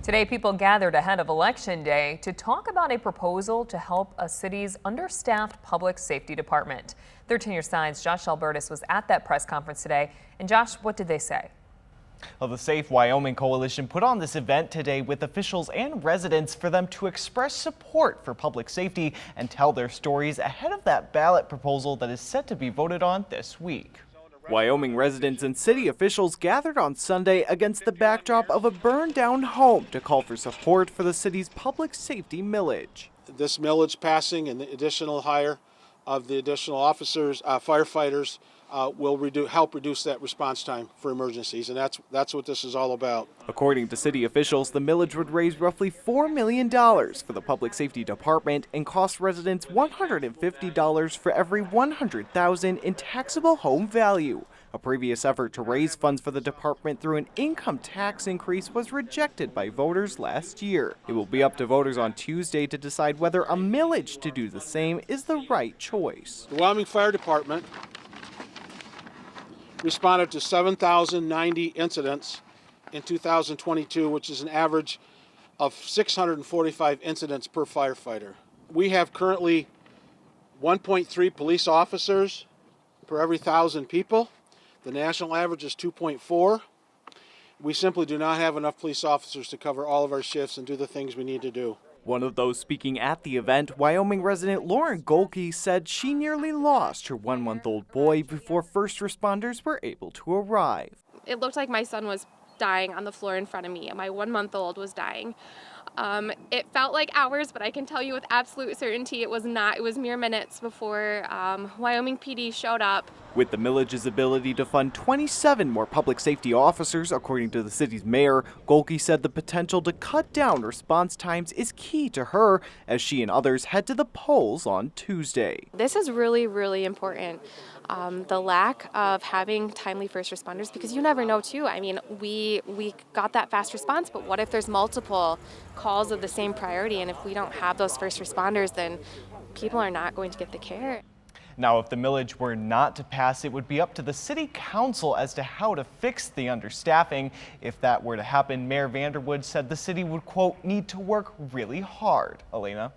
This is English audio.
Today, people gathered ahead of Election Day to talk about a proposal to help a city's understaffed public safety department. 13 News Sign's Josh Albertus was at that press conference today. And Josh, what did they say? Well, the Safe Wyoming Coalition put on this event today with officials and residents for them to express support for public safety and tell their stories ahead of that ballot proposal that is set to be voted on this week. Wyoming residents and city officials gathered on Sunday against the backdrop of a burned-down home to call for support for the city's public safety millage. This millage passing and the additional hire of the additional officers, firefighters, will help reduce that response time for emergencies, and that's what this is all about. According to city officials, the millage would raise roughly $4 million for the public safety department and cost residents $150 for every $100,000 in taxable home value. A previous effort to raise funds for the department through an income tax increase was rejected by voters last year. It will be up to voters on Tuesday to decide whether a millage to do the same is the right choice. The Wyoming Fire Department responded to 7,090 incidents in 2022, which is an average of 645 incidents per firefighter. We have currently 1.3 police officers per every 1,000 people. The national average is 2.4. We simply do not have enough police officers to cover all of our shifts and do the things we need to do. One of those speaking at the event, Wyoming resident Lauren Golke, said she nearly lost her 1-month-old boy before first responders were able to arrive. It looked like my son was dying on the floor in front of me, and my 1-month-old was dying. It felt like hours, but I can tell you with absolute certainty it was not. It was mere minutes before Wyoming PD showed up. With the millage's ability to fund 27 more public safety officers, according to the city's mayor, Golke said the potential to cut down response times is key to her as she and others head to the polls on Tuesday. This is really, really important. The lack of having timely first responders, because you never know too. I mean, we got that fast response, but what if there's multiple calls of the same priority, and if we don't have those first responders, then people are not going to get the care. Now, if the millage were not to pass, it would be up to the city council as to how to fix the understaffing. If that were to happen, Mayor Vanderwood said the city would, quote, need to work really hard. Elena?